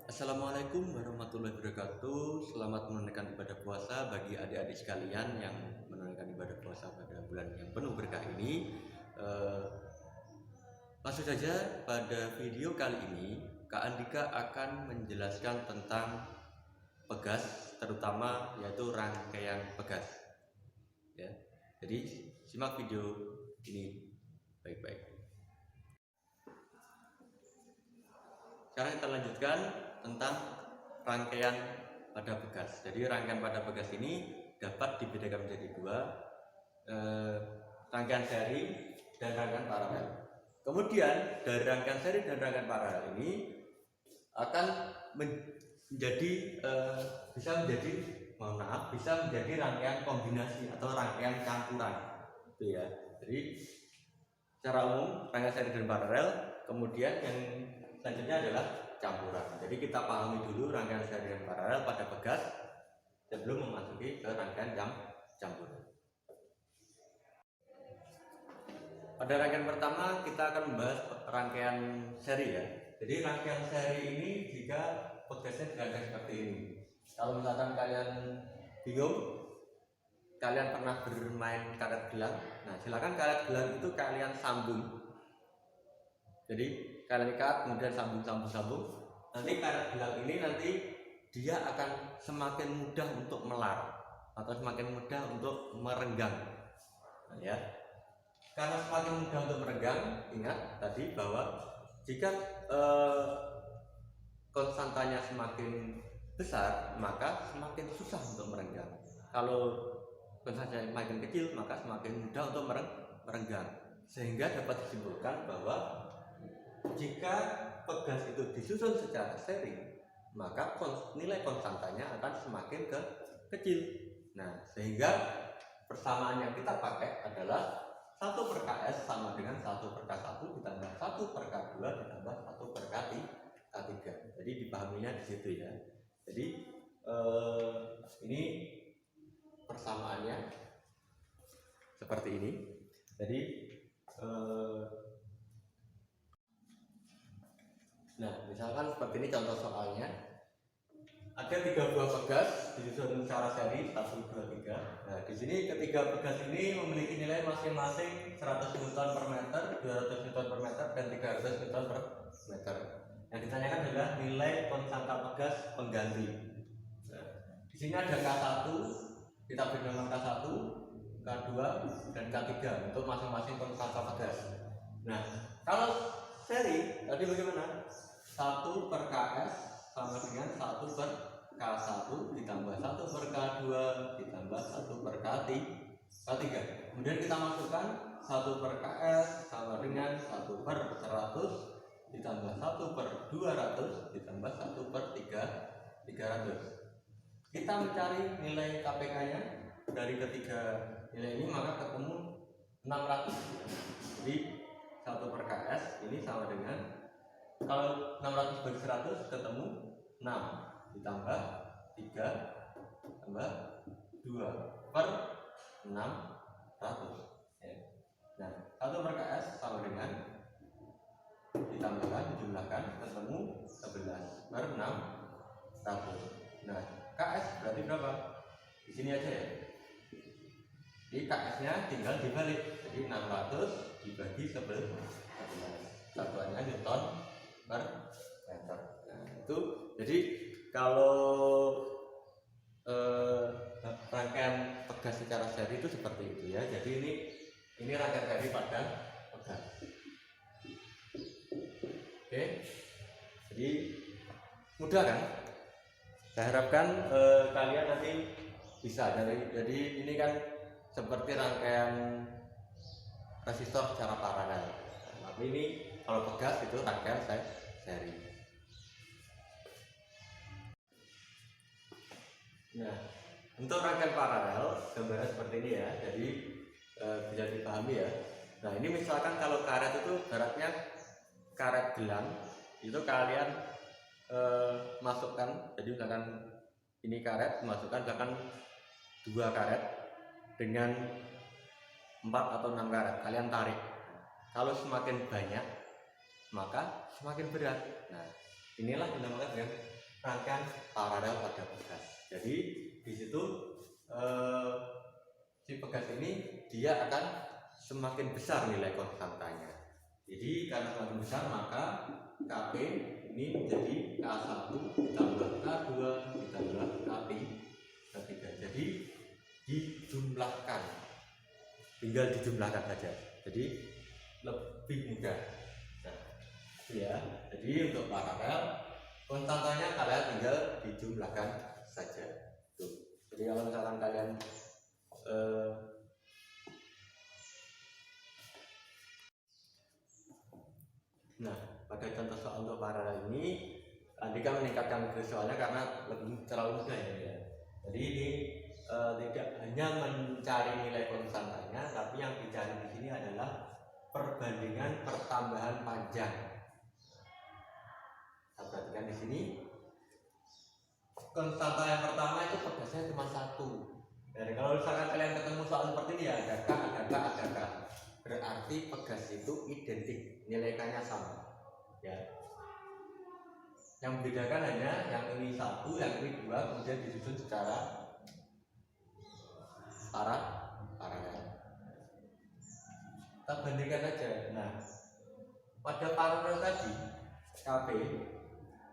Assalamualaikum warahmatullahi wabarakatuh. Selamat menunaikan ibadah puasa bagi adik-adik sekalian yang menunaikan ibadah puasa pada bulan yang penuh berkah ini. Langsung saja pada video kali ini Kak Andika akan menjelaskan tentang pegas, terutama yaitu rangkaian pegas. Ya, jadi simak video ini baik-baik. Sekarang kita lanjutkan tentang rangkaian pada pegas. Jadi rangkaian pada pegas ini dapat dibedakan menjadi dua, rangkaian seri dan rangkaian paralel. Kemudian dari rangkaian seri dan rangkaian paralel ini akan menjadi bisa menjadi rangkaian kombinasi atau rangkaian campuran, itu ya. Jadi secara umum rangkaian seri dan paralel, kemudian yang selanjutnya adalah campuran. Jadi kita pahami dulu rangkaian seri dan paralel pada pegas sebelum memasuki ke rangkaian campuran. Pada rangkaian pertama kita akan membahas rangkaian seri ya. Jadi rangkaian seri ini jika pegasnya diangkat seperti ini. Kalau misalkan kalian bingung, kalian pernah bermain karet gelang. Nah, silakan karet gelang itu kalian sambung. Jadi kalian ikat kemudian sambung. Nanti karet gelang ini nanti dia akan semakin mudah untuk melar atau semakin mudah untuk merenggang. Nah, ya. Karena semakin mudah untuk merenggang, ingat tadi bahwa jika konstantanya semakin besar, maka semakin susah untuk merenggang. Kalau konstantanya semakin kecil, maka semakin mudah untuk merenggang. Sehingga dapat disimpulkan bahwa jika pegas itu disusun secara seri, maka nilai konstantanya akan semakin kecil. Nah, sehingga persamaan yang kita pakai adalah 1/Ks sama dengan 1/K1 ditambah 1/K2 ditambah 1/K3. Jadi dipahaminya di situ ya. Jadi ini persamaannya seperti ini. Jadi nah, misalkan seperti ini contoh soalnya. Ada 3 buah pegas disusun secara seri 1, 2, 3. Nah, di sini ketiga pegas ini memiliki nilai masing-masing 100 Nm/m, 200 Nm/m, dan 300 Nm/m. Yang ditanyakan adalah nilai konstanta pegas pengganti. Nah, di sini ada K1, kita beri nama K1, K2, dan K3 untuk masing-masing konstanta pegas. Nah, kalau seri tadi bagaimana? 1/Ks sama dengan 1/K1 ditambah 1/K2 ditambah 1/K3. Kemudian kita masukkan 1/Ks sama dengan 1/100 ditambah 1/200 ditambah 1/300. Kita mencari nilai KPK nya dari ketiga nilai ini, maka ketemu 600. Jadi 1/Ks ini sama dengan, kalau 600 bagi 100 ketemu 6 ditambah 3 tambah 2/600. Nah, 1/Ks sama dengan ditambahkan, dijumlahkan ketemu 11/600. Nah, Ks berarti berapa? Di sini aja ya. Jadi Ks nya tinggal dibalik. Jadi 600 dibagi 11. Satuannya Newton per meter. Nah, itu jadi kalau rangkaian pegas secara seri itu seperti itu ya. Jadi ini rangkaian seri pada pegas. Oke, jadi mudah kan? Saya harapkan kalian nanti bisa. Jadi ini kan seperti rangkaian resistor secara paralel. Tapi ini kalau pegas itu rangkaian seri. Nah, untuk rangkaian paralel gambarnya seperti ini ya. Jadi bisa dipahami ya. Nah, ini misalkan kalau karet itu ibaratnya karet gelang, itu kalian masukkan. Jadi misalkan ini karet, masukkan misalkan 2 karet dengan 4 atau 6 karet, kalian tarik. Kalau semakin banyak maka semakin berat. Nah, Inilah dinamakan dengan rangkaian paralel pada pegas. Jadi di situ si pegas ini dia akan semakin besar nilai konstantanya. Jadi karena semakin besar maka Kp ini menjadi K1 ditambah K2 ditambah K3. Jadi dijumlahkan, tinggal dijumlahkan saja. Jadi lebih mudah. Nah, ya. Jadi untuk paralel konstantanya kalian tinggal dijumlahkan saja. Tuh. Jadi kalau misalkan kalian nah, pada contoh soal untuk paralel ini Andika meningkatkan ke soalnya karena lebih terlalu mudah ya. Jadi ini tidak hanya mencari nilai konstantanya, tapi yang dicari di sini adalah perbandingan pertambahan panjang. Kita perhatikan di sini konstanta yang pertama itu pegasnya cuma satu. Jadi kalau misalkan kalian ketemu soal seperti ini ya ada K, berarti pegas itu identik, nilai K-nya sama. Ya. Yang membedakan hanya yang ini satu, yang ini dua, kemudian disusun secara paralel. Kita bandingkan aja. Nah, pada paralel tadi Kp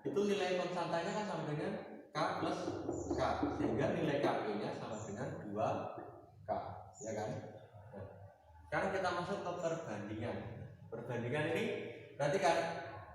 itu nilai konstantanya kan sama dengan K plus K, sehingga nilai Kp-nya sama dengan 2K, ya kan? Nah, sekarang kita masuk ke perbandingan. Perbandingan ini berarti kan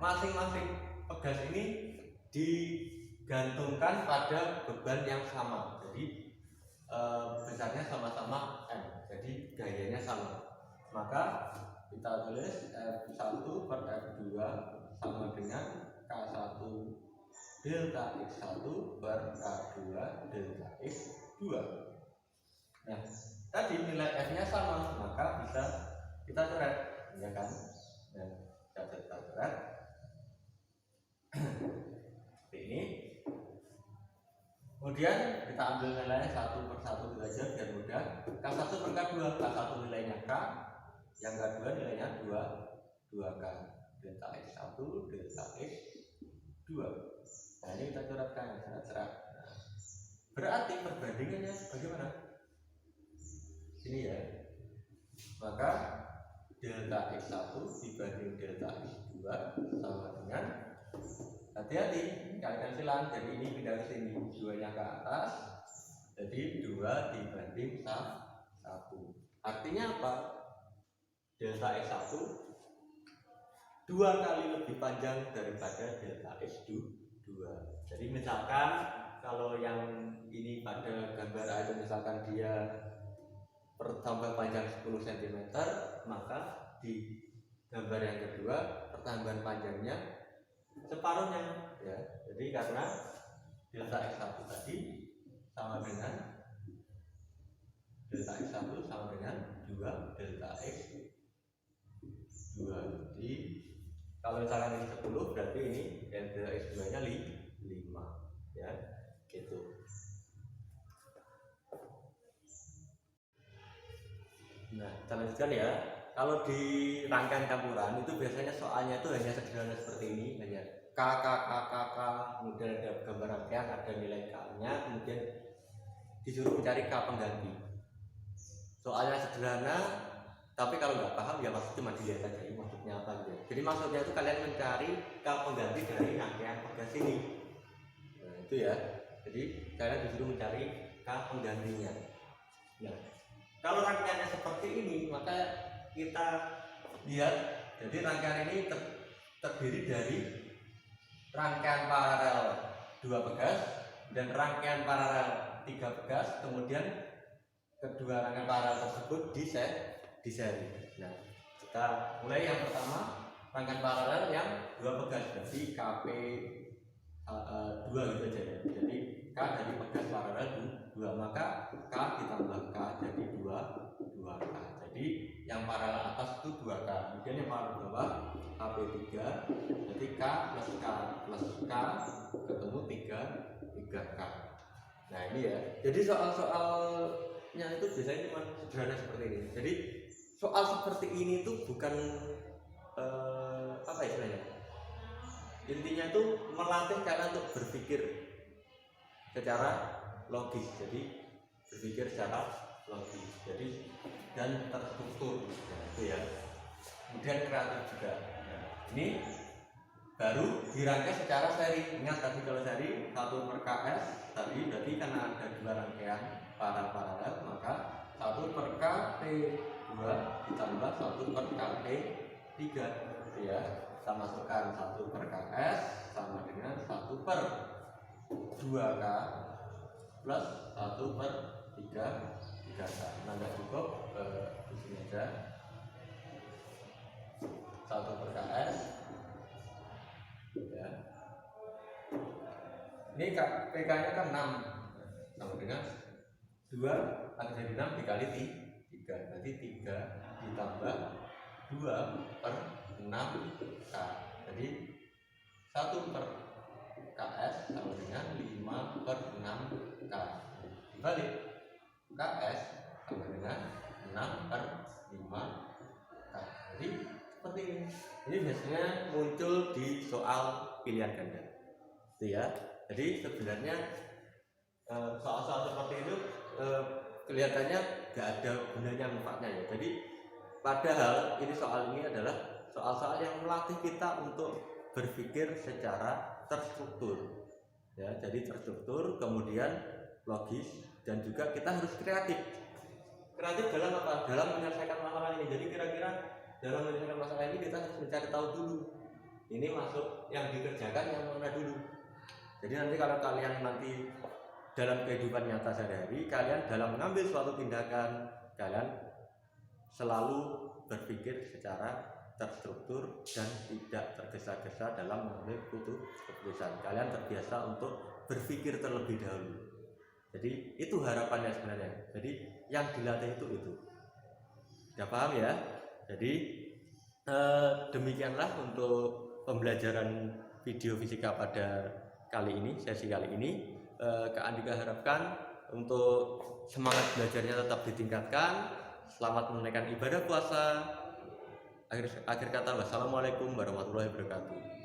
masing-masing pegas ini digantungkan pada beban yang sama. Jadi besarnya sama-sama M, jadi gayanya sama. Maka kita tulis F1 per F2 sama dengan K1 delta X1 per K2 delta X2. Nah, tadi nilai F-nya sama, maka bisa kita coret, ya kan? Nah, kita coret seperti ini. Kemudian kita ambil nilainya satu per satu belajar biar mudah. K1 per K2, K1 nilainya K, yang K2 nilainya 2K, delta X1 delta X2. Nah, ini kita coretkan secara. Nah, berarti perbandingannya bagaimana? Ini ya. Maka delta X1 dibanding delta X2 sama dengan, hati-hati kalian silang, jadi ini pindah ke sini, 2-nya ke atas, jadi 2 dibanding 1. Artinya apa? Delta X1 2 kali lebih panjang daripada delta X2. Jadi misalkan kalau yang ini pada gambar aja, misalkan dia pertambah panjang 10 cm, maka di gambar yang kedua pertambahan panjangnya separuhnya, ya. Jadi karena delta X1 tadi sama dengan delta X1 sama dengan 2 delta X2. Jadi kalau misalkan ini 10, berarti ini delta X2 nya 5, ya, gitu. Nah, kita lanjutkan ya. Kalau di rangkaian campuran itu biasanya soalnya itu hanya sederhana seperti ini, hanya K, kemudian ada gambar rangkaian, ada nilai K-nya, kemudian disuruh mencari K pengganti. Soalnya sederhana, tapi kalau nggak paham ya pasti cuma dilihat aja ini maksudnya apa gitu. Jadi maksudnya itu kalian mencari K pengganti dari rangkaian pegas ini. Nah, itu ya. Jadi kalian disuruh mencari K penggantinya. Nah, kalau rangkaiannya seperti ini, maka kita lihat, jadi rangkaian ini terdiri dari rangkaian paralel 2 pegas dan rangkaian paralel 3 pegas, kemudian kedua rangkaian paralel tersebut diseri. Nah, kita mulai yang pertama, rangkaian paralel yang 2 pegas, berarti Kp 2 gitu aja ya. Jadi K dari pegas paralel 2, maka K ditambah K jadi 2K. Jadi yang paralel atas itu 2K, kemudian yang paralel bawah Kp3, jadi K plus K ketemu 3K. Nah, ini ya. Jadi soal-soalnya itu biasanya cuma sederhana seperti ini. Jadi soal seperti ini itu bukan apa istilahnya? intinya itu melatih kalian untuk berpikir secara logis. Jadi berpikir secara logis, jadi dan terstruktur, itu ya. Kemudian kreatif juga. Nah, ini baru dirangkai secara seri. Ingat tadi kalau seri 1/ks tadi berarti karena ada 2 rangkaian paralel, maka 1/kt2 ditambah 1/kt3, gitu ya. Kita masukkan 1/ks sama dengan 1/2k plus 1/3k. Nah, nggak cukup, di sini aja 1/ks ya. Ini PK nya kan 6 sama dengan 2 akan jadi 6 dikali 3, berarti 3 ditambah 2/6k, jadi 1/ks sama dengan 5/6k, dibalik ks sama dengan 6/5k. Jadi seperti ini. Ini biasanya muncul di soal pilihan ganda, itu ya. Jadi sebenarnya soal-soal seperti itu kelihatannya nggak ada gunanya, manfaatnya ya. Jadi padahal soal ini adalah soal-soal yang melatih kita untuk berpikir secara terstruktur ya. Jadi terstruktur, kemudian logis, dan juga kita harus kreatif. Kreatif dalam apa? Dalam menyelesaikan masalah ini. Jadi kira-kira dalam menyelesaikan masalah ini kita harus mencari tahu dulu, ini masuk yang dikerjakan yang mana dulu. Jadi nanti kalau kalian nanti dalam kehidupan nyata sehari-hari, kalian dalam mengambil suatu tindakan, kalian selalu berpikir secara terstruktur dan tidak tergesa-gesa dalam mengambil keputusan. Kalian terbiasa untuk berpikir terlebih dahulu. Jadi itu harapannya sebenarnya. Jadi yang dilatih itu. Sudah paham ya? Jadi demikianlah untuk pembelajaran video fisika pada kali ini, sesi kali ini. Kak Andika harapkan untuk semangat belajarnya tetap ditingkatkan. Selamat menunaikan ibadah puasa. Akhir kata, wassalamualaikum warahmatullahi wabarakatuh.